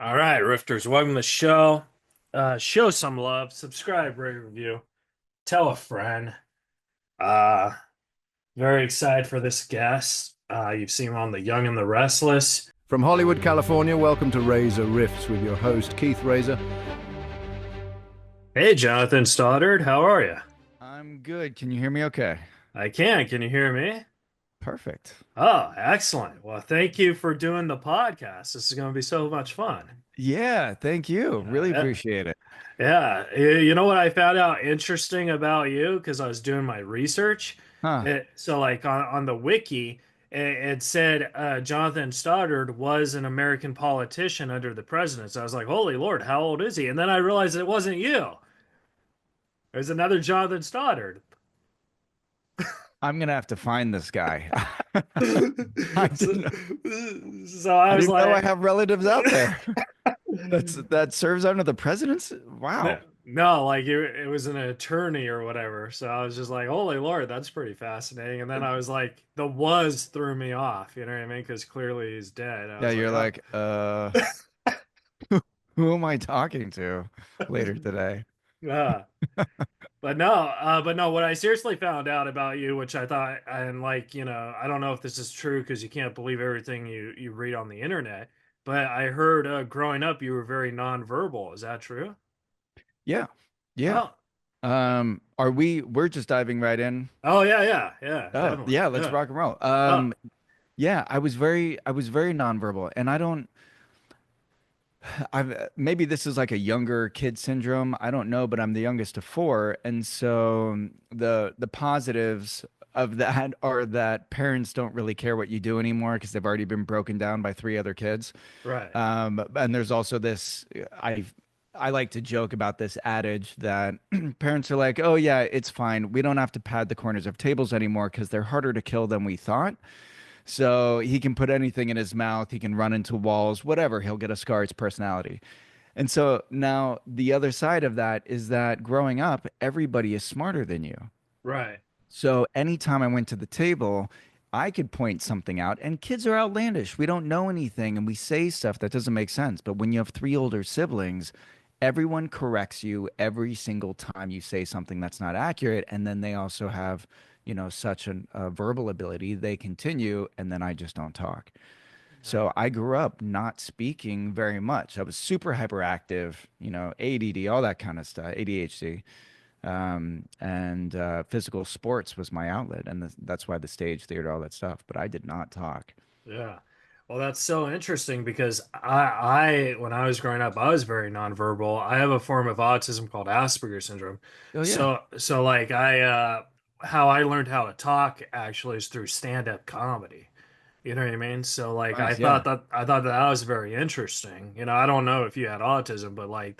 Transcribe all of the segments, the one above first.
All right, Rifters, welcome to the show. Show some love, subscribe, rate, review, tell a friend. Uh, Very excited for this guest. You've seen him on The Young and the Restless. From Hollywood, California, welcome to Reza Riffs with your host, Keith Reza. Hey, Jonathan Stoddard, how are you? I'm good. Can you hear me okay? I can. Can you hear me? Perfect. Oh, excellent. Well, thank you for doing the podcast. This is going to be so much fun. Yeah, thank you. Really Yeah, appreciate it. yeah. You know what I found out interesting about you because I was doing my research. Huh. Like on the wiki, it said Jonathan Stoddard was an American politician under the presidents. I was like, holy Lord, how old is he? And then I realized it wasn't you. There's another Jonathan Stoddard. I'm gonna have to find this guy. I So, didn't so I I was didn't know I like, have relatives out there. That serves under the president's? no, Wow. no, like it was an attorney or whatever. So I was just like, holy Lord, that's pretty fascinating. And then I was like, the was threw me off, you know what I mean? Because clearly he's dead. I Yeah, was like, you're oh, like, who am I talking to later today? yeah. But no, what I seriously found out about you, which I thought, and like, I don't know if this is true because you can't believe everything you read on the internet, but I heard growing up you were very nonverbal. Is that true? Yeah. Yeah. Oh, We're just diving right in. oh yeah, yeah, yeah, Oh, definitely. yeah, let's Yeah. rock and roll. Oh, Yeah, I was very nonverbal, and I've maybe this is like a younger kid syndrome. I don't know, but I'm the youngest of four, and so the positives of that are that parents don't really care what you do anymore because they've already been broken down by three other kids. right. And there's also this I like to joke about this adage that parents are like, "Oh yeah, it's fine. We don't have to pad the corners of tables anymore because they're harder to kill than we thought." So he can put anything in his mouth, he can run into walls, whatever, he'll get a scar, it's personality. And so now the other side of that is that growing up, everybody is smarter than you. Right. So anytime I went to the table, I could point something out, and kids are outlandish. We don't know anything, and we say stuff that doesn't make sense. But when you have three older siblings, everyone corrects you every single time you say something that's not accurate. And then they also have, such a verbal ability. They continue, and then I just don't talk. So I grew up not speaking very much. I was super hyperactive, ADD, all that kind of stuff, ADHD. And physical sports was my outlet, and that's why the stage, theater, all that stuff. But I did not talk. Yeah. Well, that's so interesting because when I was growing up, I was very nonverbal. I have a form of autism called Asperger's syndrome. Oh yeah, So like how I learned how to talk actually is through stand-up comedy. You know what I mean? So like nice. Yeah, I thought that was very interesting. I don't know if you had autism, but like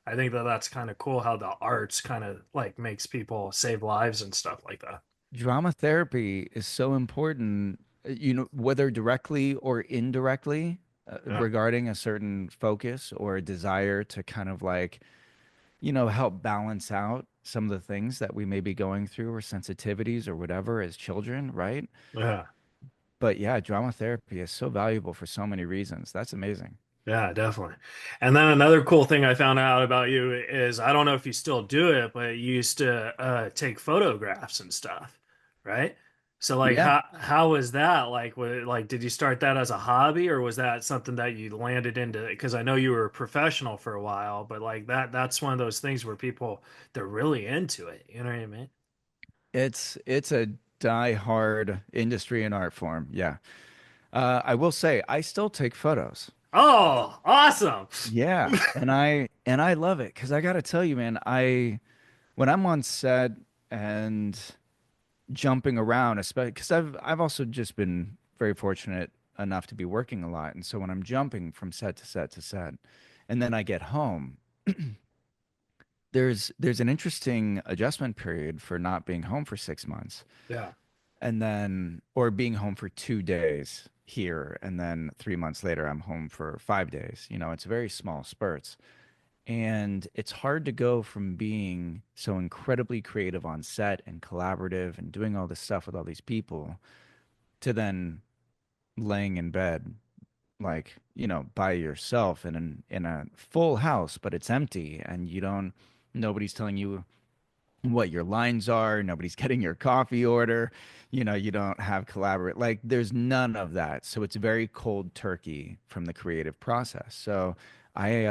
I think that that's kind of cool how the arts kind of like makes people save lives and stuff like that. drama therapy is so important. Whether directly or indirectly, Yeah. regarding a certain focus or a desire to kind of like, help balance out some of the things that we may be going through or sensitivities or whatever as children, right? Yeah. But yeah, drama therapy is so valuable for so many reasons. That's amazing. Yeah, definitely. And then another cool thing I found out about you is I don't know if you still do it, but you used to take photographs and stuff, right? So like Yeah. how was that? Like like did you start that as a hobby or was that something that you landed into? Because I know you were a professional for a while, but like that's one of those things where people they're really into it. You know what I mean? It's a die-hard industry and art form. Yeah. I will say I still take photos. Oh, awesome. Yeah, and I love it because I gotta tell you, man, I when I'm on set and jumping around, especially because I've also just been very fortunate enough to be working a lot, and so when I'm jumping from set to set to set, and then I get home, there's an interesting adjustment period for not being home for 6 months. Yeah. And then or being home for 2 days here, and then 3 months later I'm home for 5 days. It's very small spurts, and it's hard to go from being so incredibly creative on set and collaborative and doing all this stuff with all these people to then laying in bed like, by yourself in a full house, but it's empty and nobody's telling you what your lines are, nobody's getting your coffee order, you don't have collaborate, like there's none of that. So it's very cold turkey from the creative process. So I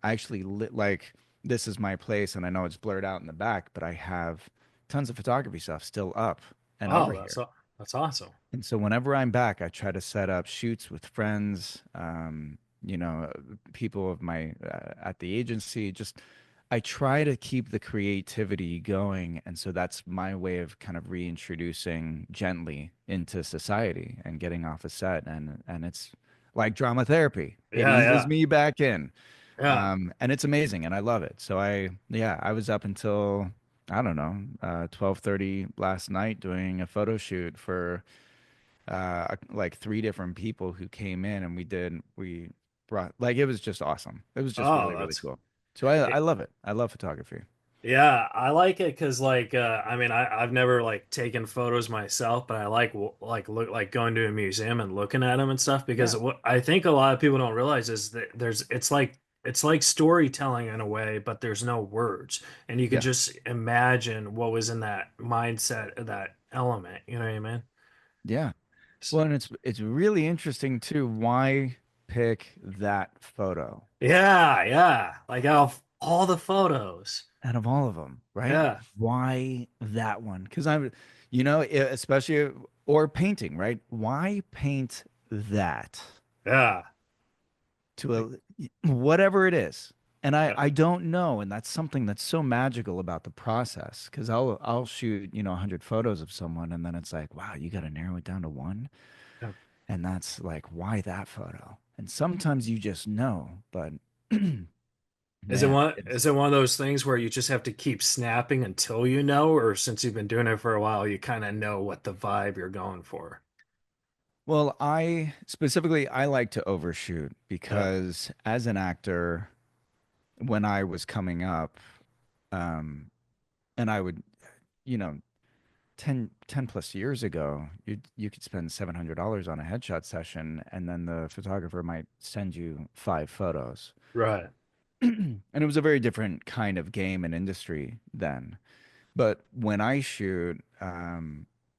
actually like this is my place and I know it's blurred out in the back, but I have tons of photography stuff still up and over Oh, here. that's awesome. And so whenever I'm back, I try to set up shoots with friends, you know, people of my at the agency. Just I try to keep the creativity going, and so that's my way of kind of reintroducing gently into society and getting off a set, and it's like drama therapy. It Yeah, eases yeah, me back in, yeah. and it's amazing, and I love it. So I was up until I don't know, 12:30 last night doing a photo shoot for like three different people who came in and we brought like it was just awesome. It was just Oh, really, really that's cool. So I love it. I love photography. yeah, I like it because like I mean I've never like taken photos myself, but I like look like going to a museum and looking at them and stuff because Yeah. what I think a lot of people don't realize is that there's it's like storytelling in a way, but there's no words, and you could Yeah. just imagine what was in that mindset, that element. You know what I mean? Yeah. S- Well, and it's really interesting too. Why pick that photo Yeah, yeah. Like out of all the photos. out of all of them, right? Yeah, Why that one? Because especially or painting, right? Why paint that? yeah. To whatever it is. And I, Yeah. I don't know. And that's something that's so magical about the process. Cause I'll shoot, 100 photos of someone and then it's like, wow, you got to narrow it down to one. Yeah. And that's like, why that photo? And sometimes you just know, but man, Is it one of those things where you just have to keep snapping until you know, or since you've been doing it for a while, you kind of know what the vibe you're going for? well, I like to overshoot Yeah, because as an actor, when I was coming up, um, and I would, you know, 10 plus years ago, you could spend $700 on a headshot session, and then the photographer might send you five photos. right. And it was a very different kind of game and industry then. But when I shoot,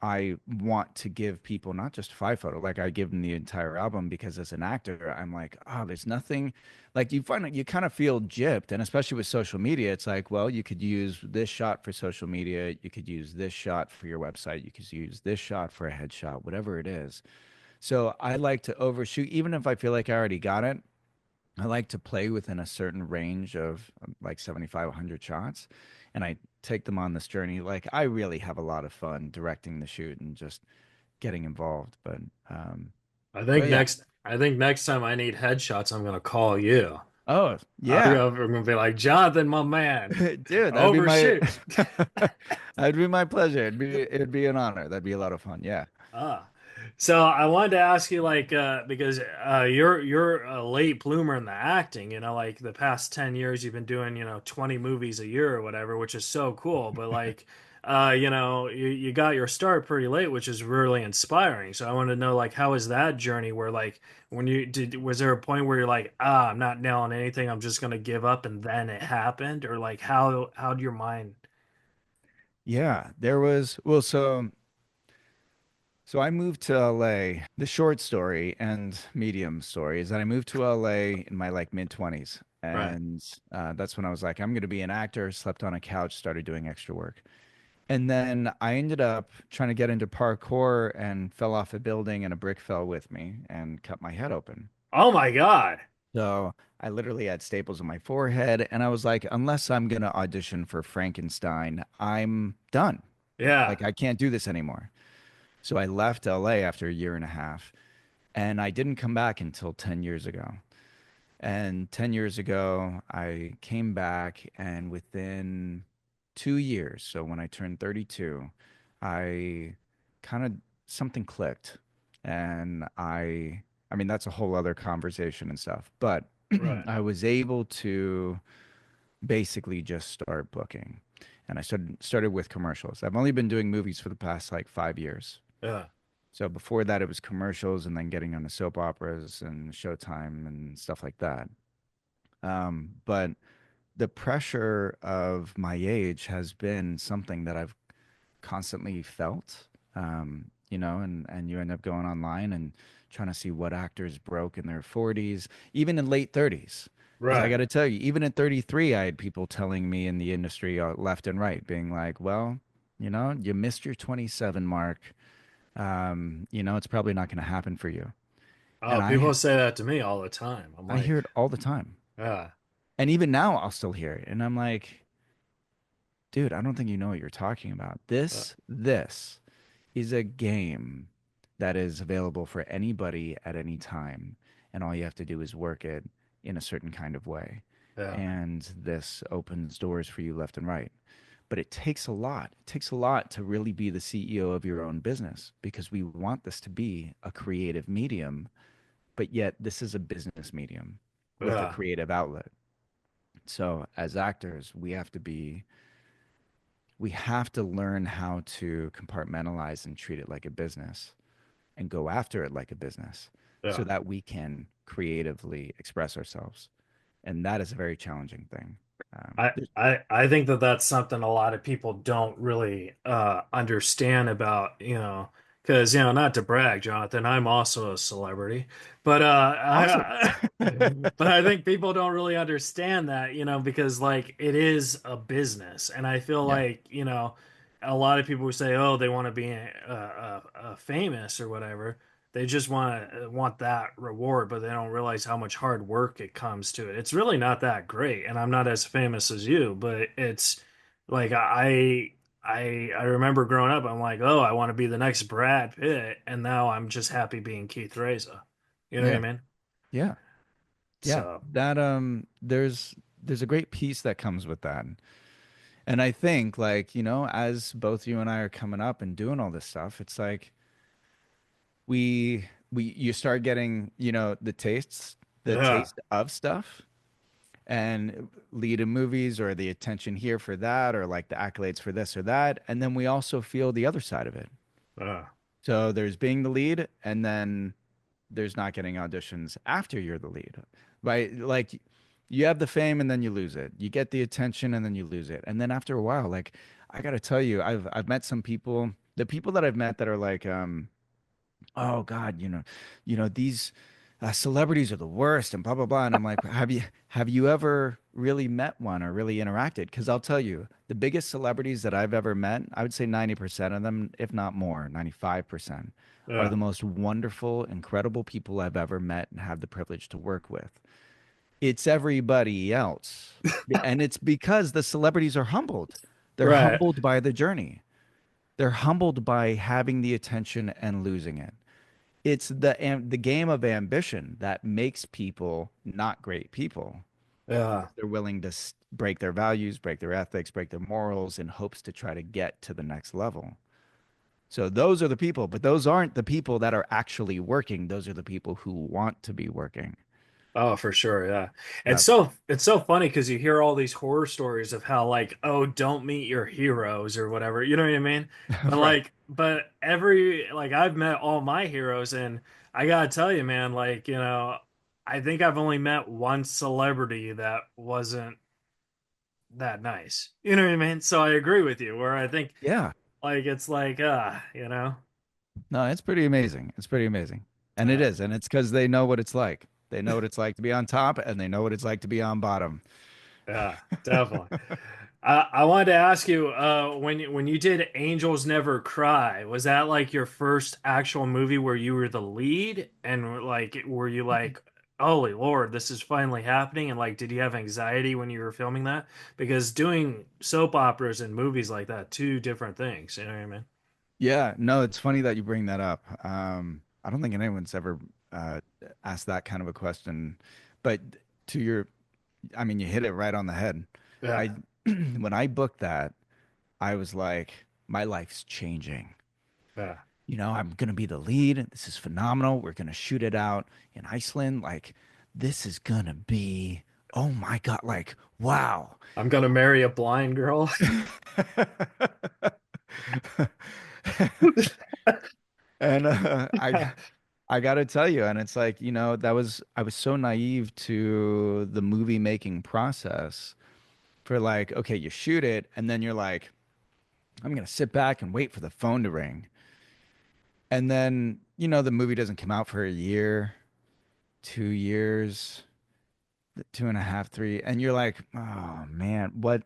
I want to give people not just five photo, like I give them the entire album because as an actor, I'm like, oh, there's nothing like you find you kind of feel gypped. And especially with social media, it's like, well, you could use this shot for social media, you could use this shot for your website, you could use this shot for a headshot, whatever it is. So I like to overshoot, even if I feel like I already got it. I like to play within a certain range of like 75, 100 shots, and I take them on this journey. Like I really have a lot of fun directing the shoot and just getting involved. Um, but yeah. I think next time I need headshots, I'm gonna call you. Oh, yeah. I'm gonna be like, Jonathan, my man, Dude, overshoot. that'd be my pleasure. It'd be an honor. That'd be a lot of fun. Yeah. Ah, so I wanted to ask you, like, because you're a late bloomer in the acting. You know, like the past 10 years, you've been doing 20 movies a year or whatever, which is so cool. But like, you got your start pretty late, which is really inspiring. So I wanted to know, like, how was that journey? Where like when you did, was there a point where you're like, I'm not nailing anything, I'm just gonna give up, and then it happened, or like how'd your mind? Yeah, there was so I moved to LA. The short story and medium story is that I moved to LA in my like mid 20s. Right. And that's when I was like, I'm going to be an actor, slept on a couch, started doing extra work. And then I ended up trying to get into parkour and fell off a building and a brick fell with me and cut my head open. Oh my God. So I literally had staples on my forehead. And I was like, unless I'm going to audition for Frankenstein, I'm done. Yeah. Like, I can't do this anymore. So I left LA after a year and a half, and I didn't come back until 10 years ago. And 10 years ago, I came back, and within 2 years, so when I turned 32, I kind of something clicked. And I mean, that's a whole other conversation and stuff, but Right. I was able to basically just start booking. And I started with commercials. I've only been doing movies for the past like 5 years. Yeah. So before that, it was commercials and then getting on the soap operas and Showtime and stuff like that. But the pressure of my age has been something that I've constantly felt. And you end up going online and trying to see what actors broke in their 40s, even in late 30s. Because I Right. got to tell you, even at 33, I had people telling me in the industry left and right, being like, well, you missed your 27 mark. It's probably not going to happen for you. And Oh, people say that to me all the time. I'm I hear like, it all the time. yeah, And even now, I'll still hear it. And I'm like, dude, I don't think you know what you're talking about. uh, This is a game that is available for anybody at any time, and all you have to do is work it in a certain kind of way. yeah, And this opens doors for you left and right. But it takes a lot. It takes a lot to really be the CEO of your own business because we want this to be a creative medium, but yet this is a business medium with a yeah. creative outlet. So as actors, we have to learn how to compartmentalize and treat it like a business and go after it like a business so Yeah. that we can creatively express ourselves. And that is a very challenging thing. I, There's I think that that's something a lot of people don't really understand about, because, not to brag, Jonathan, I'm also a celebrity, but awesome. but I think people don't really understand that, because like it is a business, and I feel Yeah. like, a lot of people who say, oh, they want to be famous or whatever. They just want that reward, but they don't realize how much hard work it comes to it. It's really not that great, and I'm not as famous as you, but it's like I remember growing up, I'm like, oh, I want to be the next Brad Pitt, and now I'm just happy being Keith Reza. You know what I Yeah. mean? Yeah. Yeah. So, That there's a great piece that comes with that. And I think like, as both you and I are coming up and doing all this stuff, it's like you start getting, the yeah, taste of stuff and lead in movies or the attention here for that or like the accolades for this or that. And then we also feel the other side of it. yeah, So there's being the lead and then there's not getting auditions after you're the lead. Right? Like you have the fame and then you lose it. You get the attention and then you lose it. And then after a while, like I gotta tell you, I've met some people, the people that I've met that are like, oh God, these celebrities are the worst and blah blah blah. And I'm like, have you ever really met one or really interacted? Because I'll tell you, the biggest celebrities that I've ever met, I would say 90% of them, if not more, 95%, are yeah. the most wonderful, incredible people I've ever met and have the privilege to work with. It's everybody else. And it's because the celebrities are humbled. They're Right. humbled by the journey. They're humbled by having the attention and losing it. It's the game of ambition that makes people not great people because Yeah. they're willing to break their values, break their ethics, break their morals in hopes to try to get to the next level. So those are the people, but those aren't the people that are actually working. Those are the people who want to be working. Oh, for sure, yeah. Yeah. It's so funny because you hear all these horror stories of how like, oh, don't meet your heroes or whatever. You know what I mean? But Right. I've met all my heroes, and I gotta tell you, man, like, I think I've only met one celebrity that wasn't that nice. You know what I mean? So I agree with you, where I think Yeah. like it's like No, it's pretty amazing. It's pretty amazing. And it uh, is. And it's because they know what it's like. They know what it's like to be on top and they know what it's like to be on bottom. yeah, definitely. I wanted to ask you, when you did Angels Never Cry, was that like your first actual movie where you were the lead? And like, were you like, holy Lord, this is finally happening? And like, did you have anxiety when you were filming that? Because doing soap operas and movies like that, two different things. You know what I mean? Yeah, no, it's funny that you bring that up. I don't think anyone's ever uh, asked that kind of a question, but to your, I mean, you hit it right on the head. Yeah, I, when I booked that, I was like, my life's changing. yeah. I'm gonna be the lead. This is phenomenal. We're gonna shoot it out in Iceland. Like, this is gonna be, oh my God, like, wow. I'm gonna marry a blind girl. And I got to tell you, and it's like, that was I was so naive to the movie making process for like, okay, you shoot it, and then you're like, I'm gonna sit back and wait for the phone to ring. And then, the movie doesn't come out for a year, 2 years, two and a half, three, and you're like, oh man, what?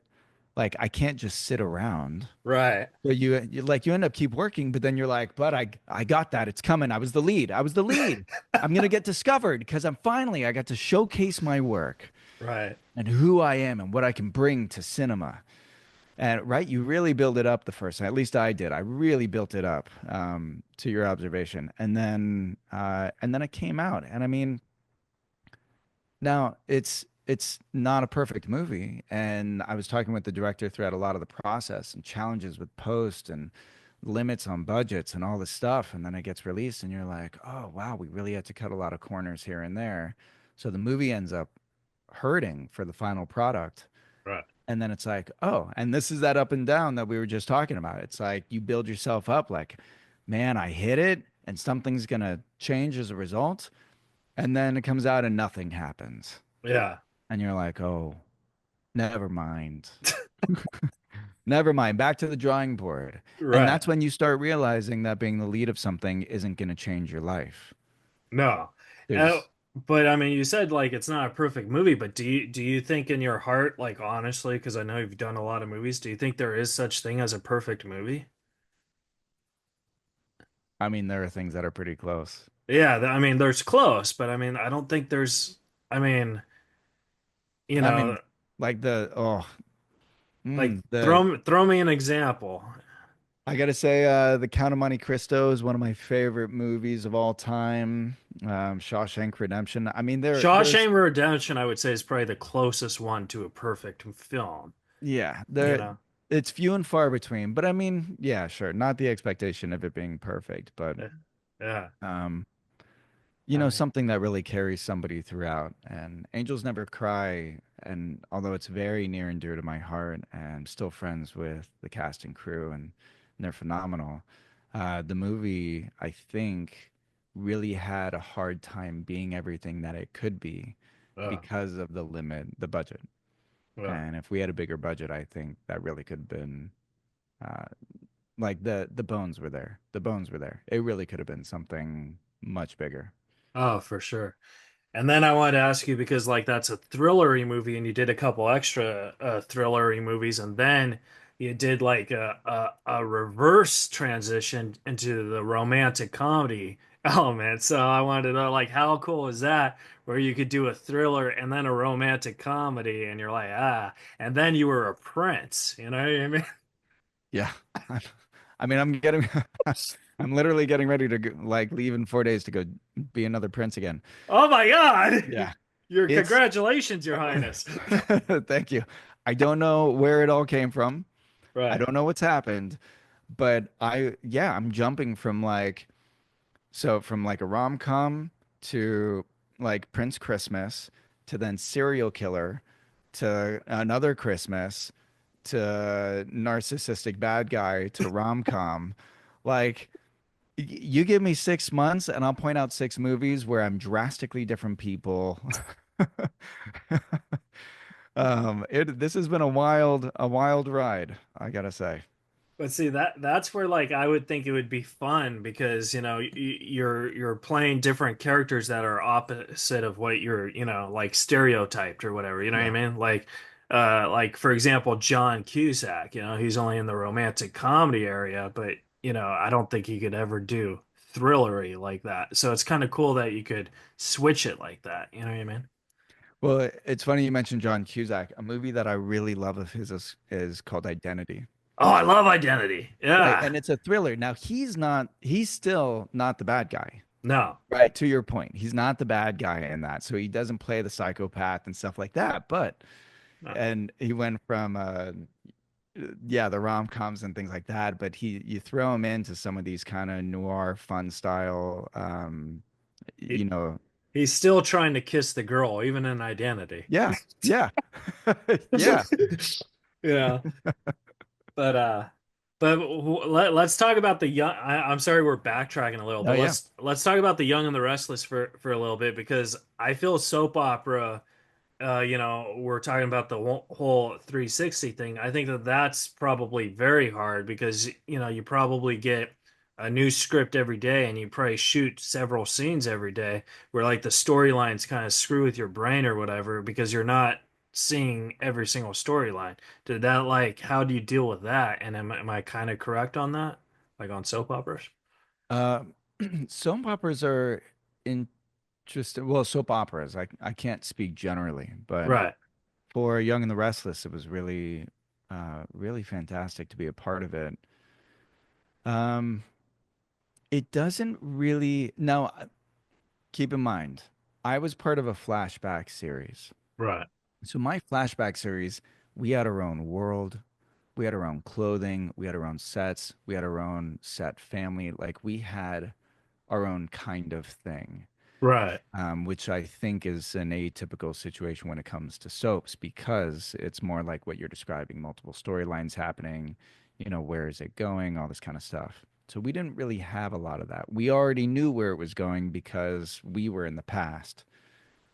Like, I can't just sit around. Right. So you end up keep working, but then you're like, but I got that. It's coming. I was the lead. I was the lead. I'm gonna get discovered because I got to showcase my work Right. and who I am and what I can bring to cinema. And right, you really build it up the first time. At least I did. I really built it up to your observation, and then it came out. And I mean, now it's not a perfect movie, and I was talking with the director throughout a lot of the process and challenges with post and limits on budgets and all this stuff, and then it gets released, and you're like, oh wow, we really had to cut a lot of corners here and there. So the movie ends up hurting for the final product. Right. And then it's like, oh, and this is that up and down that we were just talking about. It's like you build yourself up like, man, I hit it and something's gonna change as a result. And then it comes out and nothing happens. Yeah. And you're like, oh, never mind. Never mind. Back to the drawing board. And Right. that's when you start realizing that being the lead of something isn't gonna change your life. No. Uh, There's, but I mean, you said like it's not a perfect movie, but do you think in your heart, like honestly, because I know you've done a lot of movies, do you think there is such thing as a perfect movie? I mean, there are things that are pretty close. Yeah, I mean, there's close, but I mean, I don't think there's, I mean, you I mean, know, like like the throw me an example. I gotta say, The Count of Monte Cristo is one of my favorite movies of all time. Shawshank Redemption. I mean, there's, Shawshank Redemption, I would say, is probably the closest one to a perfect film. yeah, You there, know, it's few and far between. But I mean, yeah, sure, not the expectation of it being perfect, but yeah, yeah. um, I mean, something that really carries somebody throughout. And Angels Never Cry. And although it's very near and dear to my heart, and I'm still friends with the cast and crew, and they're phenomenal. The movie, I think, really had a hard time being everything that it could be uh, because of the budget. uh, And if we had a bigger budget, I think that really could have been uh, like the bones were there. The bones were there. It really could have been something much bigger. oh, for sure. And then I wanted to ask you because like that's a thrillery movie, and you did a couple extra thrillery movies, and then you did like a reverse transition into the romantic comedy element. So I wanted to know like how cool is that, where you could do a thriller and then a romantic comedy, and you're like and then you were a prince. You know what I mean? Yeah. I mean, I'm getting, I'm literally getting ready to like leave in 4 days to go be another prince again. Oh my God! Yeah. Your It's, congratulations, Your Highness. thank you. I don't know where it all came from. I Right. don't know what's happened, but yeah, I'm jumping from like, so from like a rom-com to like Prince Christmas to then serial killer to another Christmas to narcissistic bad guy to rom-com. Like, you give me 6 months and I'll point out six movies where I'm drastically different people. This has been a wild ride, I gotta say. But see that's where like I would think it would be fun because you're playing different characters that are opposite of what you're like stereotyped or whatever, you know what I Yeah. mean? Like for example John Cusack, he's only in the romantic comedy area, but I don't think he could ever do thrillery like that. So it's kind of cool that you could switch it like that, you know what I mean? Well, it's funny you mentioned John Cusack. A movie that I really love of his is called Identity. Oh, I love Identity. Right. Yeah. And it's a thriller. Now, he's still not the bad guy. No. Right. To your point, he's not the bad guy in that. So he doesn't play the psychopath and stuff like that. No. And he went from, yeah, the rom-coms and things like that. But you throw him into some of these kind of noir, fun style, you He, know, he's still trying to kiss the girl, even in Identity. yeah, yeah, yeah. Yeah. But But let's talk about the young. I'm sorry, we're backtracking a little, Oh but yeah. let's talk about the Young and the Restless for a little bit because I feel soap opera. We're talking about the whole 360 thing. I think that that's probably very hard because you probably get a new script every day, and you probably shoot several scenes every day, where like the storylines kind of screw with your brain or whatever because you're not seeing every single storyline. Did that like how do you deal with that? And am I kind of correct on that? Like on soap operas? Uh, soap operas are interesting. Well, soap operas. I can't speak generally, but Right, for Young and the Restless, it was really, really fantastic to be a part of it. Um, it doesn't really. Now, keep in mind, I was part of a flashback series. right, So my flashback series, we had our own world, we had our own clothing, we had our own sets, we had our own set family. Like we had our own kind of thing, right, which I think is an atypical situation when it comes to soaps because it's more like what you're describing, multiple storylines happening, where is it going, all this kind of stuff. So we didn't really have a lot of that. We already knew where it was going because we were in the past,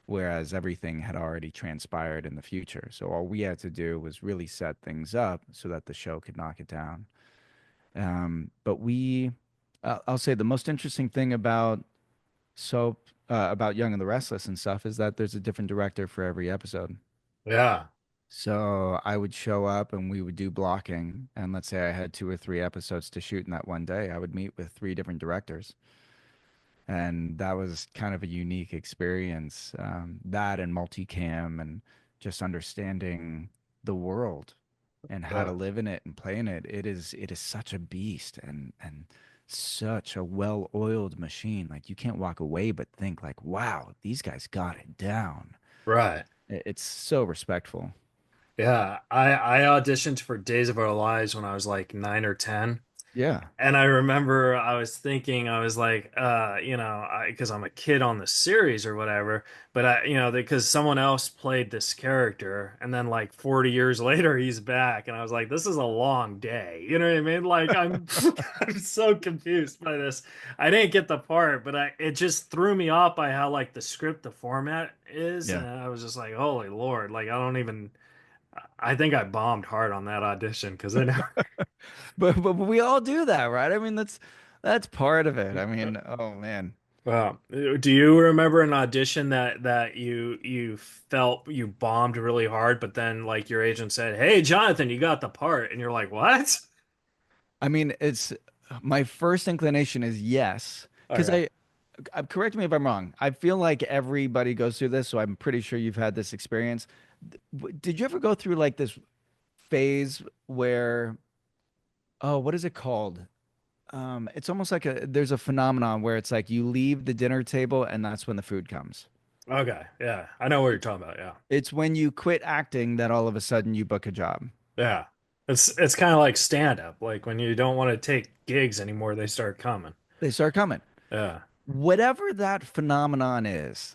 whereas everything had already transpired in the future. So all we had to do was really set things up so that the show could knock it down. I'll say the most interesting thing about about Young and the Restless and stuff is that there's a different director for every episode. yeah, So I would show up and we would do blocking. And let's say I had 2 or 3 episodes to shoot in that one day, I would meet with 3 different directors. And that was kind of a unique experience. That and multicam and just understanding the world and how to yeah. live in it and play in it. It is such a beast and such a well-oiled machine. Like you can't walk away but think like, wow, these guys got it down. Right. It's so respectful. Yeah, I auditioned for Days of Our Lives when I was like 9 or 10. Yeah. And I remember I was thinking, I was like, because I'm a kid on the series or whatever, but because someone else played this character, and then like 40 years later, he's back, and I was like, this is a long day. You know what I mean? Like, I'm so confused by this. I didn't get the part, but it just threw me off by how like the script, the format is, Yeah. and I was just like, holy Lord, like I don't even. I think I bombed hard on that audition because I know. But we all do that, right? I mean, that's part of it. I mean, oh man. Do you remember an audition that you felt you bombed really hard, but then like your agent said, "Hey, Jonathan, you got the part," and you're like, "What?" I mean, it's my first inclination is yes, because Okay. correct me if I'm wrong. I feel like everybody goes through this, so I'm pretty sure you've had this experience. Did you ever go through like this phase where, oh, what is it called? It's almost like there's a phenomenon where it's like you leave the dinner table and that's when the food comes. Okay. Yeah, I know what you're talking about. Yeah. It's when you quit acting that all of a sudden you book a job. Yeah. It's kind of like stand up. Like when you don't want to take gigs anymore, they start coming. They start coming. Yeah. Whatever that phenomenon is,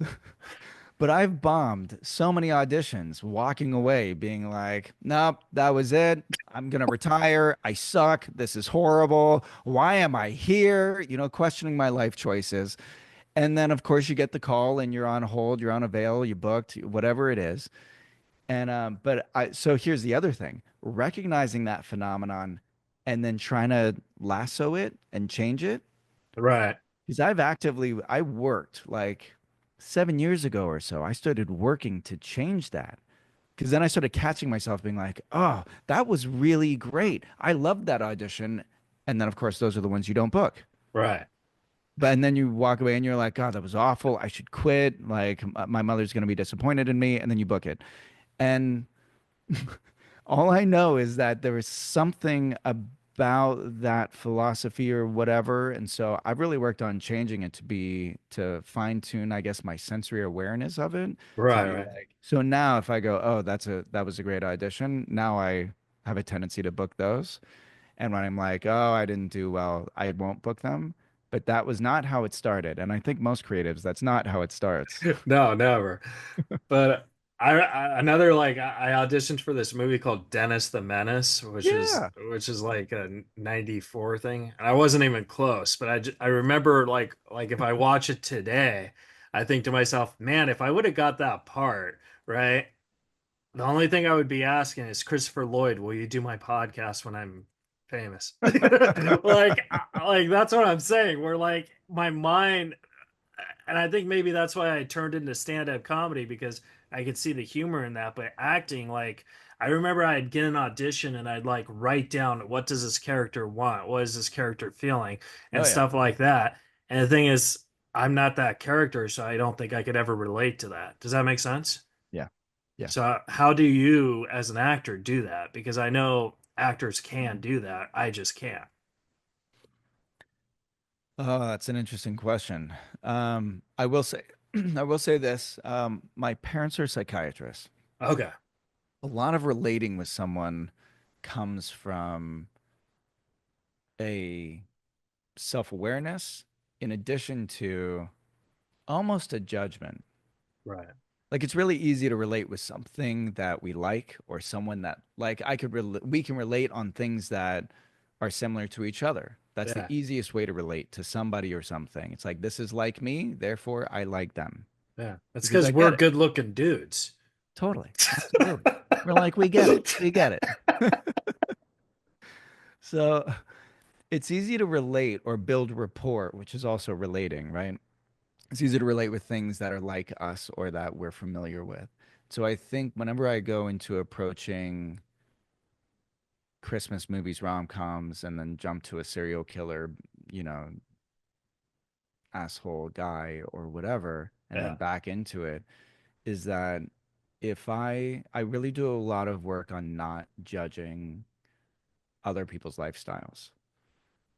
but I've bombed so many auditions walking away being like, nope, that was it. I'm going to retire. I suck. This is horrible. Why am I here? Questioning my life choices. And then, of course, you get the call and you're on hold, you're on a veil, you booked, whatever it is. So here's the other thing, recognizing that phenomenon and then trying to lasso it and change it. Right. Because I worked like 7 years ago or so. I started working to change that. Because then I started catching myself being like, oh, that was really great. I loved that audition. And then, of course, those are the ones you don't book. Right. But and then you walk away and you're like, God, that was awful. I should quit. Like, my mother's going to be disappointed in me. And then you book it. And all I know is that there is something about that philosophy or whatever. And so I've really worked on changing it to fine tune, I guess, my sensory awareness of it to Right. be Right. like, so now if I go, oh, that was a great audition, now I have a tendency to book those. And when I'm like, oh, I didn't do well, I won't book them. But that was not how it started. And I think most creatives, that's not how it starts. No, never. But Another like I auditioned for this movie called Dennis the Menace, Yeah. which is like a 94 thing. And I wasn't even close, but I remember like if I watch it today, I think to myself, man, if I would have got that part, right? The only thing I would be asking is Christopher Lloyd, will you do my podcast when I'm famous? Like that's what I'm saying. Where like my mind, and I think maybe that's why I turned into stand-up comedy because I could see the humor in that. But acting, like I remember I'd get an audition and I'd like write down what does this character want, what is this character feeling, Oh and yeah. stuff like that. And the thing is, I'm not that character, so I don't think I could ever relate to that. Does that make sense? Yeah. Yeah. So how do you, as an actor, do that? Because I know actors can do that. I just can't. Oh, that's an interesting question. I will say, I will say this. My parents are psychiatrists. Okay. A lot of relating with someone comes from a self-awareness in addition to almost a judgment. Right. Like it's really easy to relate with something that we like or someone that like we can relate on things that are similar to each other. That's the Yeah. easiest way to relate to somebody or something. It's like this is like me, therefore I like them Yeah. That's because because I we're get it. good-looking dudes. Totally. Absolutely. We're like we get it. We get it. So it's easy to relate or build rapport, which is also relating, right? It's easy to relate with things that are like us or that we're familiar with. So I think whenever I go into approaching Christmas movies, rom-coms, and then jump to a serial killer, you know, asshole guy or whatever, and then Yeah. back into it, is that if I really do a lot of work on not judging other people's lifestyles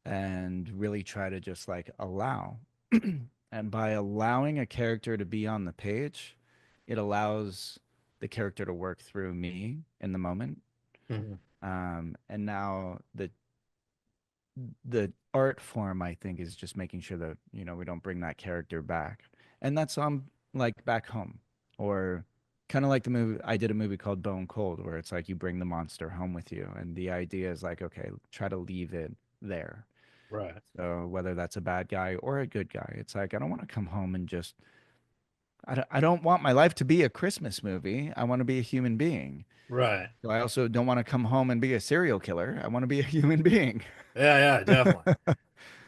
and really try to just like allow. And by allowing a character to be on the page, it allows the character to work through me in the moment. Mhm. And now the art form, I think, is just making sure that, you know, we don't bring that character back. And that's like back home. Or kind of like the movie I did a movie called Bone Cold, where it's like you bring the monster home with you. And the idea is like, okay, try to leave it there. Right. So whether that's a bad guy or a good guy, it's like I don't want to come home and just I don't want my life to be a Christmas movie. I want to be a human being. Right. So I also don't want to come home and be a serial killer. I want to be a human being. Yeah, yeah, definitely.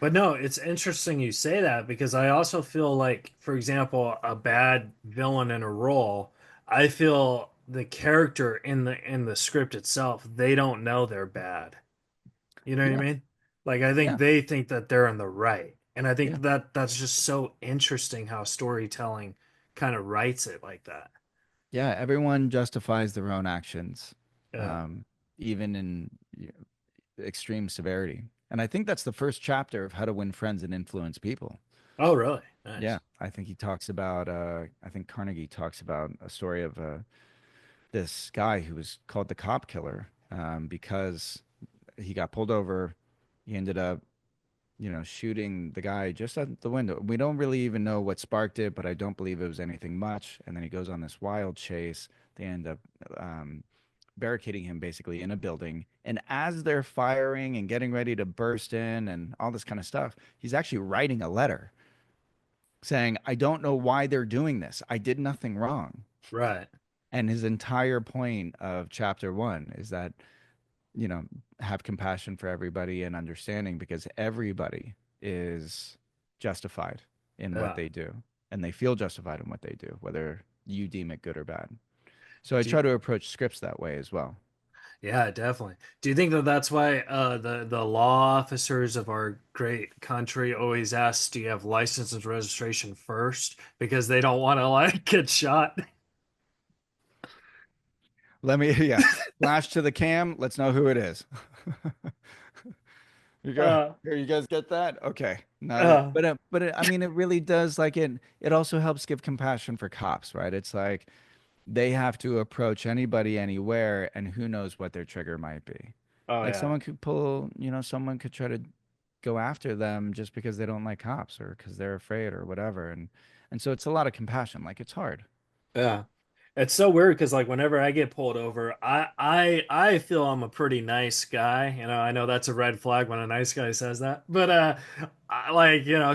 But no, it's interesting you say that because I also feel like, for example, a bad villain in a role, I feel the character in the script itself, they don't know they're bad. You know what I Yeah, mean? Like I think yeah, they think that they're in the right. And I think yeah, that that's just so interesting how storytelling kind of writes it like that. yeah. Everyone justifies their own actions, Yeah. um, even in extreme severity. And I think that's the first chapter of How to Win Friends and Influence People. Oh, really? Yeah, Nice. I think he talks about. I think Carnegie talks about a story of this guy who was called the cop killer because he got pulled over. He ended up, you know, shooting the guy just at the window. We don't really even know what sparked it, but I don't believe it was anything much. And then he goes on this wild chase. They end up um, barricading him basically in a building. And as they're firing and getting ready to burst in and all this kind of stuff, he's actually writing a letter saying, I don't know why they're doing this. I did nothing wrong. Right. And his entire point of chapter one is that, you know, have compassion for everybody and understanding because everybody is justified in what Yeah. they do and they feel justified in what they do, whether you deem it good or bad. So I Do, try to approach scripts that way as well. yeah, definitely. Do you think that that's why the law officers of our great country always ask, do you have license and registration first? Because they don't want to like get shot. Let me, yeah, flash to the cam. Let's know who it is. You go Uh, here. You guys get that? Okay. Not it, uh, I mean, it really does like it. It also helps give compassion for cops, right? It's like they have to approach anybody anywhere, and who knows what their trigger might be. oh Like yeah. someone could pull, you know, someone could try to go after them just because they don't like cops or because they're afraid or whatever, and so it's a lot of compassion. Like it's hard. Yeah. It's so weird because like whenever I get pulled over, I feel I'm a pretty nice guy. I know that's a red flag when a nice guy says that. But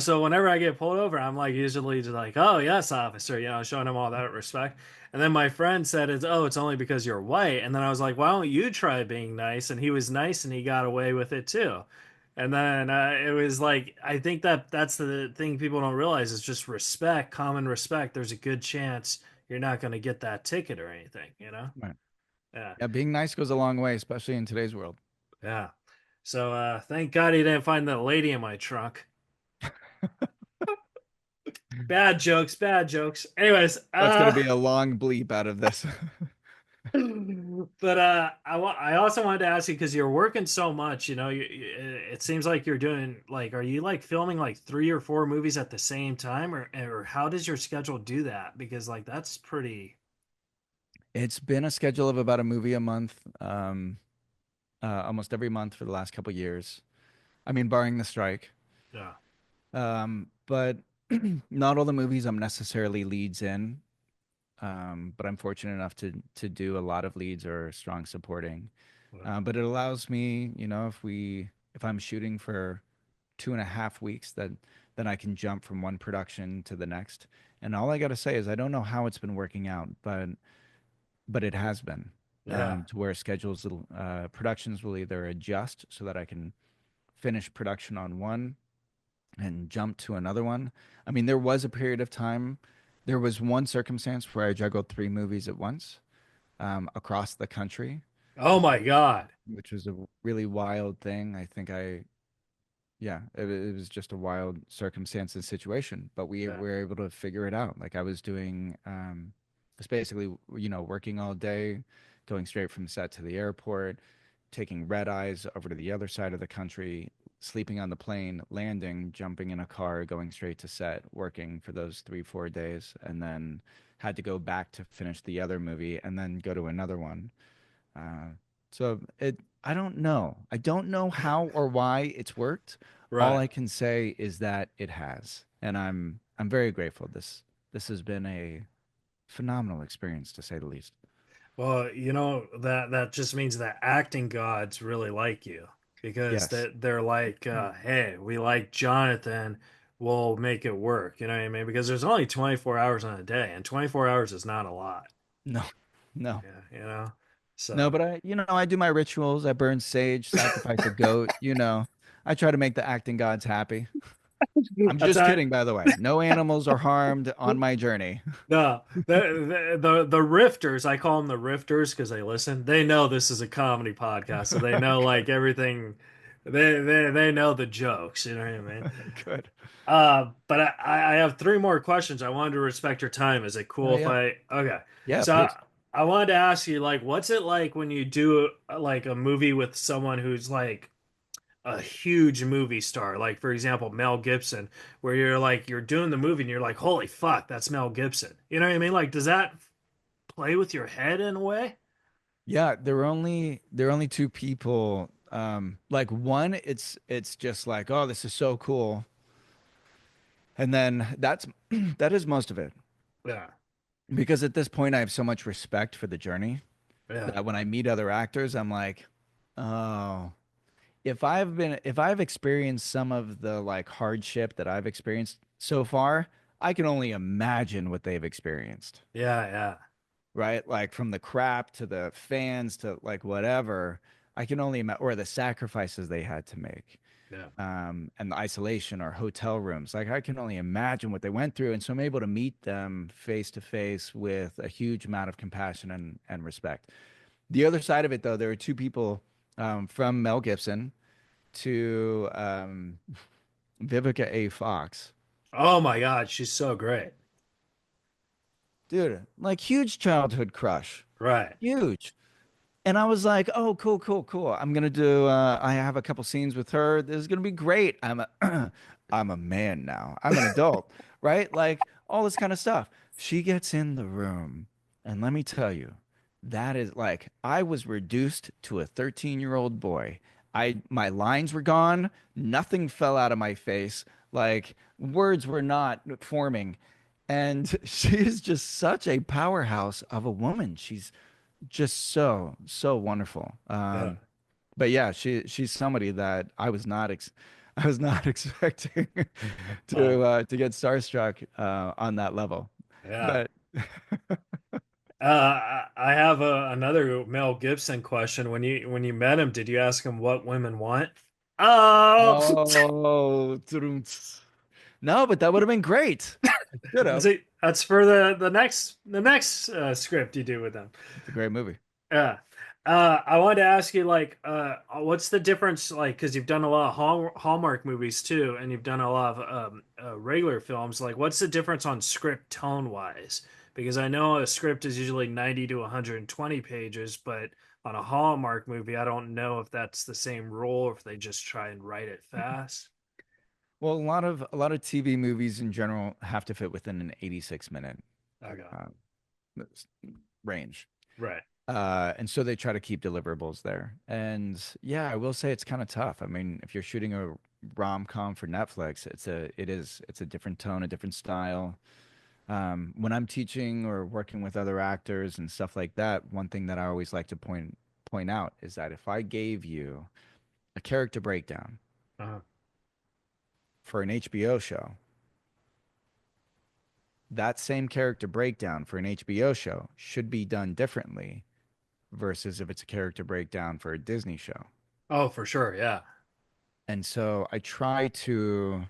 so whenever I get pulled over, I'm like usually just like, "Oh, yes, officer," showing him all that respect. And then my friend said it's only because you're white. And then I was like, "Why don't you try being nice?" And he was nice and he got away with it too. And then it was like I think that's the thing people don't realize is just respect, common respect. There's a good chance you're not going to get that ticket or anything. Right. Yeah, Yeah, being nice goes a long way, especially in today's world. yeah. So thank God he didn't find the lady in my trunk. Bad jokes, bad jokes. Anyways, That's going to be a long bleep out of this. but I also wanted to ask you because you're working so much. It seems like you're doing like, are you like filming like 3 or 4 movies at the same time, or how does your schedule do that? Because like that's pretty. It's been a schedule of about a movie a month, almost every month for the last couple years. I mean, barring the strike. Yeah, But not all the movies I'm necessarily leads in. But I'm fortunate enough to do a lot of leads or strong supporting. yeah, But it allows me, if I'm shooting for 2.5 weeks, then I can jump from one production to the next. And all I got to say is I don't know how it's been working out, but it has been, yeah. to where productions will either adjust so that I can finish production on one and jump to another one. I mean, there was a period of time, there was one circumstance where I juggled 3 movies at once, across the country, Oh my God. which was a really wild thing. Yeah, it was just a wild circumstance and situation, but we Yeah, were able to figure it out. Like I was doing, it's basically, working all day, going straight from set to the airport, taking red eyes over to the other side of the country, sleeping on the plane, landing, jumping in a car, going straight to set, working for those 3, 4 days, and then had to go back to finish the other movie and then go to another one. Uh, I don't know. I don't know how or why it's worked. All right. I can say is that it has, and I'm very grateful. This has been a phenomenal experience to say the least. Well, that just means that acting gods really like you because Yes. they're like, hey, we like Jonathan, we'll make it work. You know what I mean? Because there's only 24 hours in a day, and 24 hours is not a lot. No, no, Yeah. no. So But I do my rituals. I burn sage, sacrifice a goat. I try to make the acting gods happy. I'm that's just that. kidding, by the way. No animals are harmed on my journey. No, the rifters, I call them the rifters because they listen. They know this is a comedy podcast, so they know like everything. They know the jokes. You know what I mean? Good. But I have 3 more questions. I wanted to respect your time. Is it Oh cool if yeah, I? Okay. yeah. So Please. I wanted to ask you, like, what's it like when you do like a movie with someone who's like a huge movie star? Like, for example, Mel Gibson, where you're doing the movie and you're like, holy fuck, that's Mel Gibson. You know what I mean? Like, does that play with your head in a way? Yeah, there are only 2 people. Like one, it's just like, oh, this is so cool, and then that is most of it. Yeah. Because at this point, I have so much respect for the journey Yeah. that when I meet other actors, I'm like, oh, if I've experienced some of the like hardship that I've experienced so far, I can only imagine what they've experienced. Yeah. Yeah. Right? Like from the crap to the fans to like whatever, I can only imagine, or the sacrifices they had to make, Yeah. and the isolation or hotel rooms. Like I can only imagine what they went through. And so I'm able to meet them face to face with a huge amount of compassion and respect. The other side of it, though, there are 2 people, from Mel Gibson to, Vivica A. Fox. Oh my God, she's so great. Dude, like huge childhood crush. Right. Huge. And I was like, "Oh, cool, cool, cool. I'm gonna do. I have a couple scenes with her. This is gonna be great. I'm a man now. I'm an adult, right? Like all this kind of stuff." She gets in the room, and let me tell you, that is like I was reduced to a 13-year-old boy. My lines were gone. Nothing fell out of my face. Like words were not forming. And she is just such a powerhouse of a woman. She's just so wonderful. Yeah. But yeah, she's somebody that I was not expecting to get starstruck on that level. Yeah. But I have another Mel Gibson question. When you met him, did you ask him what women want? Oh, oh, no, but that would have been great. I should have. that's for the next script you do with them. It's a great movie. Yeah. I wanted to ask you, like, what's the difference, like, because you've done a lot of Hallmark movies too, and you've done a lot of regular films. Like, what's the difference on script tone wise? Because I know a script is usually 90 to 120 pages, but on a Hallmark movie, I don't know if that's the same rule or if they just try and write it fast. Well, a lot of TV movies in general have to fit within an 86 minute Okay. uh, range. Right. And so they try to keep deliverables there. And yeah, I will say it's kind of tough. I mean, if you're shooting a rom-com for Netflix, it's a different tone, a different style. When I'm teaching or working with other actors and stuff like that, one thing that I always like to point out is that if I gave you a character breakdown Uh-huh. for an HBO show, that same character breakdown for an HBO show should be done differently versus if it's a character breakdown for a Disney show. Oh, for sure. Yeah. And so I try to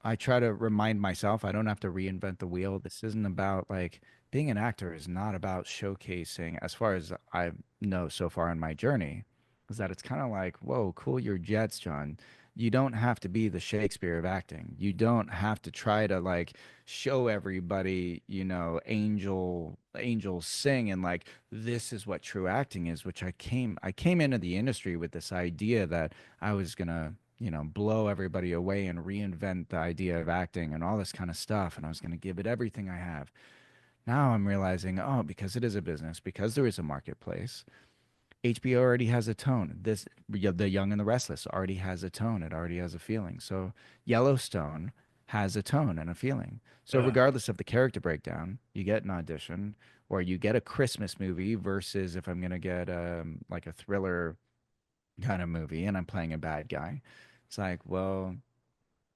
remind myself I don't have to reinvent the wheel. This isn't about like being an actor is not about showcasing, as far as I know so far in my journey, is that it's kind of like, whoa, cool your jets, John. You don't have to be the Shakespeare of acting. You don't have to try to like show everybody, angels sing and like this is what true acting is, which I came into the industry with this idea that I was gonna blow everybody away and reinvent the idea of acting and all this kind of stuff. And I was going to give it everything I have. Now I'm realizing, oh, because it is a business, because there is a marketplace, HBO already has a tone. The Young and the Restless already has a tone. It already has a feeling. So Yellowstone has a tone and a feeling. So Yeah. regardless of the character breakdown, you get an audition or you get a Christmas movie versus if I'm going to get like a thriller kind of movie and I'm playing a bad guy. It's like, well,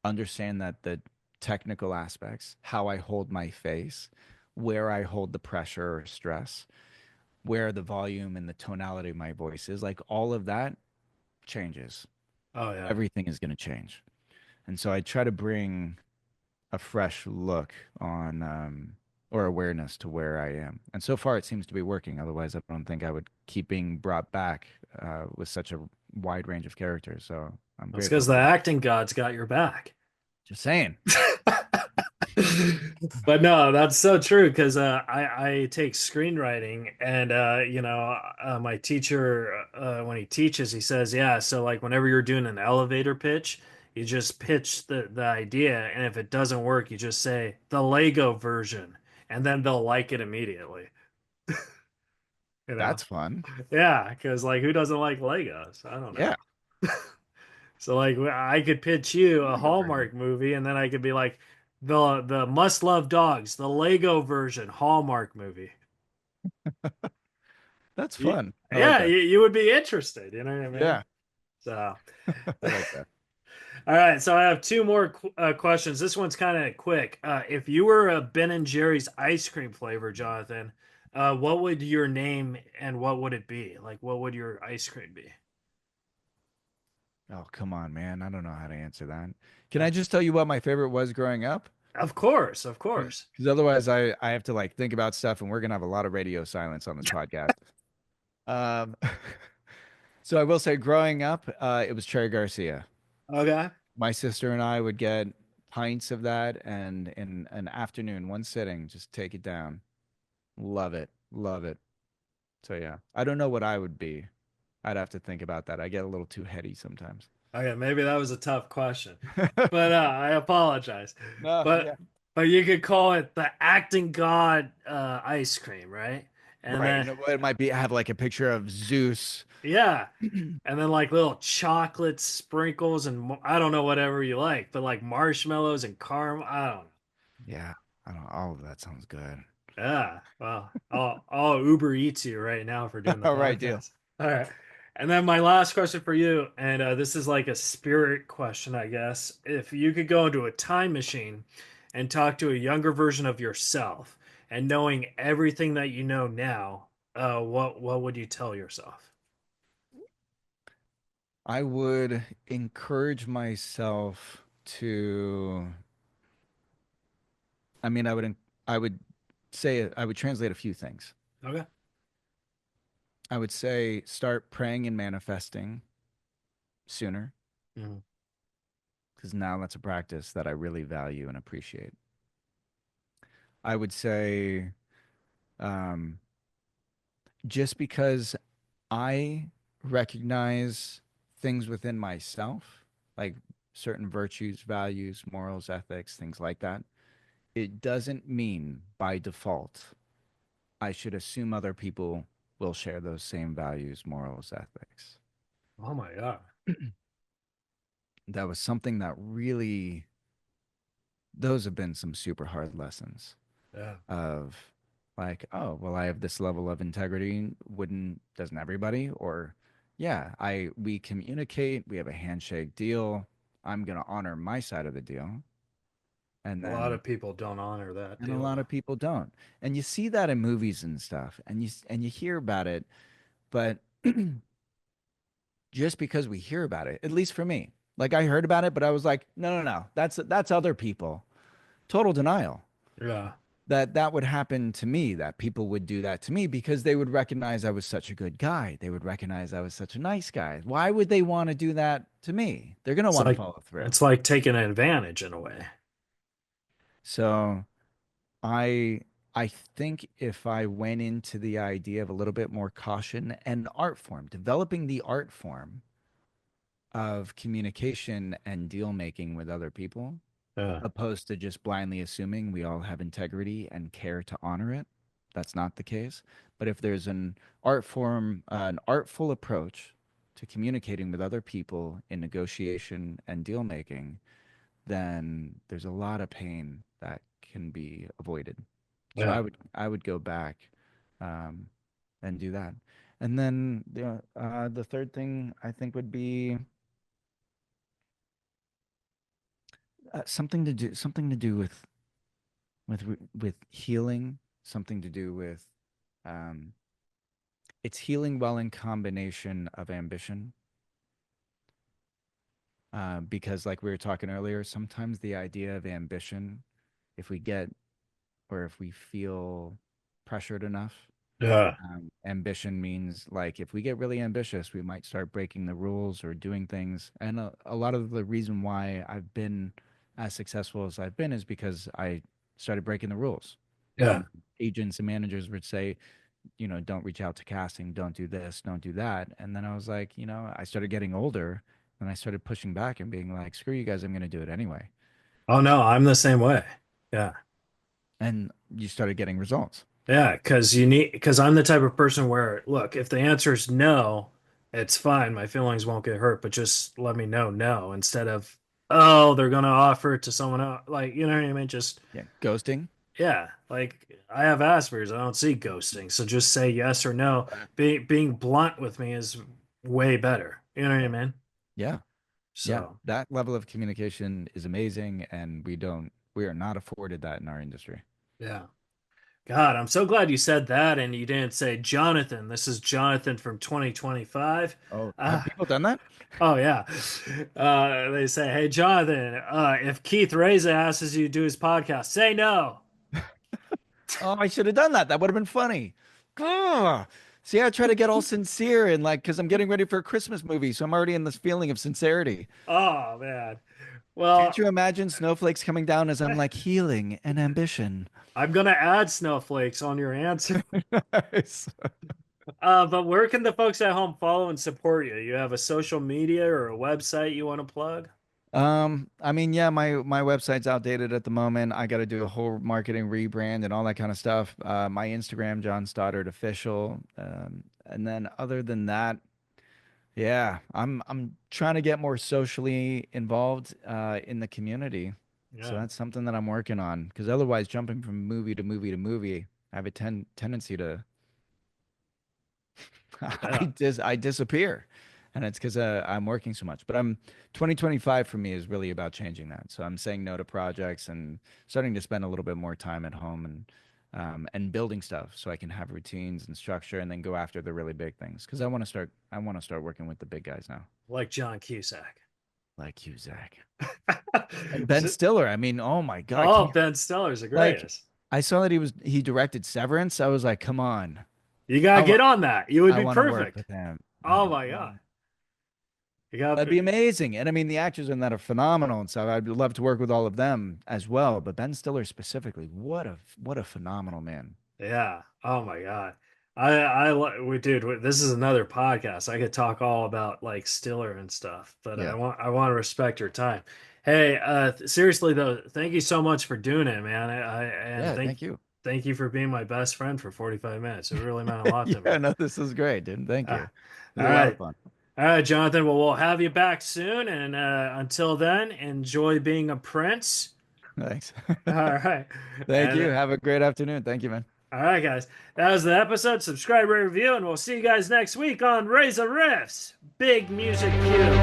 understand that the technical aspects, how I hold my face, where I hold the pressure or stress, where the volume and the tonality of my voice is, like all of that changes. Oh, yeah. Everything is going to change. And so I try to bring a fresh look on or awareness to where I am. And so far it seems to be working. Otherwise, I don't think I would keep being brought back with such a wide range of characters. So I'm That's grateful because the for that. acting gods got your back. Just saying. But no, that's so true because I take screenwriting and my teacher when he teaches he says yeah, so like whenever you're doing an elevator pitch you just pitch the idea, and if it doesn't work you just say the Lego version, and then they'll like it immediately, you know. That's fun. Yeah, because like who doesn't like Legos? I don't know. Yeah. So like I could pitch you a Lego version. Hallmark movie, and then I could be like the Must Love Dogs, the Lego version Hallmark movie. That's Y- fun. I like Yeah, that. you would be interested. You know what I mean? Yeah. So, I like that. all right. So I have two more questions. This one's kind of quick. If you were a Ben and Jerry's ice cream flavor, Jonathan, what would your name and what would it be? Like, what would your ice cream be? Oh, come on, man. I don't know how to answer that. Can I just tell you what my favorite was growing up? Of course, of course. Because otherwise I have to like think about stuff and we're gonna have a lot of radio silence on this podcast. Um, so I will say growing up, it was Cherry Garcia. Okay. My sister and I would get pints of that and in an afternoon, one sitting, just take it down. Love it. Love it. So yeah, I don't know what I would be. I'd have to think about that. I get a little too heady sometimes. Okay, maybe that was a tough question, but I apologize. No, But yeah. but you could call it the acting god ice cream, right? And Right. then And it might be have like a picture of Zeus. yeah, and then like little chocolate sprinkles and I don't know whatever you like, but like marshmallows and caramel. I don't know. Yeah, I don't, all of that sounds good. Yeah. Well, I'll Uber Eats you right now for doing the All right, deal. podcast. All right. And then my last question for you, and this is like a spirit question, I guess. If you could go into a time machine and talk to a younger version of yourself, and knowing everything that you know now, what would you tell yourself? I would encourage myself to, I mean, I would say, I would translate a few things. Okay. I would say start praying and manifesting sooner, Mhm. because now that's a practice that I really value and appreciate. I would say, um, just because I recognize things within myself, like certain virtues, values, morals, ethics, things like that, it doesn't mean by default I should assume other people will share those same values, morals, ethics. Oh my God. That was something that really, those have been some super hard lessons Yeah. of like, oh, well, I have this level of integrity. Doesn't everybody? Or, yeah, we communicate, we have a handshake deal. I'm going to honor my side of the deal. And A lot then, of people don't honor that and a deal. lot of people don't. And you see that in movies and stuff, and you hear about it, but just because we hear about it, at least for me, like I heard about it, but I was like, no, no, no, that's other people. Total denial. Yeah. That would happen to me, that people would do that to me because they would recognize I was such a good guy. They would recognize I was such a nice guy. Why would they want to do that to me? They're going to It's want to like follow through. it's like taking advantage in a way. So I I think if I went into the idea of a little bit more caution and art form, developing the art form of communication and deal making with other people, Yeah. opposed to just blindly assuming we all have integrity and care to honor it. That's not the case. But if there's an art form, an artful approach to communicating with other people in negotiation and deal making, then there's a lot of pain that can be avoided. So Yeah. I would go back um, and do that. And then the third thing I think would be something to do with healing, something to do with um, it's healing well in combination of ambition. Because, like we were talking earlier, sometimes the idea of ambition, if we get or if we feel pressured enough, Yeah. ambition means like if we get really ambitious, we might start breaking the rules or doing things. And a lot of the reason why I've been as successful as I've been is because I started breaking the rules. Yeah. And agents and managers would say, don't reach out to casting, don't do this, don't do that. And then I was like, I started getting older and I started pushing back and being like, screw you guys, I'm going to do it anyway. Oh no, I'm the same way. Yeah. And you started getting results. Yeah, because I'm the type of person where, look, if the answer is no, it's fine. My feelings won't get hurt, but just let me know no instead of, oh, they're gonna offer it to someone else. Like, you know what I mean? Just Yeah. Ghosting. yeah, like I have Asperger's. I don't see ghosting. So just say yes or no. Being blunt with me is way better. You know what I Yeah. mean? Yeah. Yeah. So That level of communication is amazing. And we are not afforded that in our industry. yeah. God, I'm so glad you said that and you didn't say Jonathan. This is Jonathan from 2025. Oh, have Ah, people done that? oh yeah. They say, "Hey Jonathan, if Keith Reza asks you to do his podcast, say no." Oh, I should have done that. That would have been funny. Ah, see, I try to get all sincere and like, because I'm getting ready for a Christmas movie. So I'm already in this feeling of sincerity. Oh man. Can't Well, you imagine snowflakes coming down as I'm like healing and ambition? I'm gonna add snowflakes on your answer. Nice. But where can the folks at home follow and support you? You have a social media or a website you want to plug? I mean, yeah, my website's outdated at the moment. I got to do a whole marketing rebrand and all that kind of stuff. My Instagram, John Stoddard official. And then other than that, yeah, I'm trying to get more socially involved in the community. So Yeah. that's something that I'm working on because otherwise, jumping from movie to movie to movie, I have a tendency to Yeah. I disappear, and it's because I'm working so much. But I'm 2025 for me is really about changing that. So I'm saying no to projects and starting to spend a little bit more time at home and building stuff so I can have routines and structure and then go after the really big things because I want to start working with the big guys now, Like John Cusack. like you, Zach, and Ben Stiller. I mean, oh my God, can Oh, you Ben Stiller's the like? greatest. I saw that he directed Severance. I was like, come on, You gotta I want get on that. You would I be want to work perfect. with him. Oh my God. You That'd be gotta, amazing. And I mean, the actors in that are phenomenal, and so I'd love to work with all of them as well. But Ben Stiller specifically, what a phenomenal man. yeah. Oh my God. We, dude, this is another podcast. I could talk all about like Stiller and stuff, but Yeah, I want to respect your time. Hey, seriously though, thank you so much for doing it, man. And yeah. Thank you. thank you for being my best friend for 45 minutes. It really meant a lot to me. Yeah, no, this is great, dude. Thank you. Uh, This all is a lot of right. fun. All right, Jonathan. Well, we'll have you back soon. And until then, enjoy being a prince. Thanks. All right. Thank And you. Have a great afternoon. Thank you, man. all right, guys. That was the episode. Subscribe, rate, review, and we'll see you guys next week on Reza Riffs. Big music cue.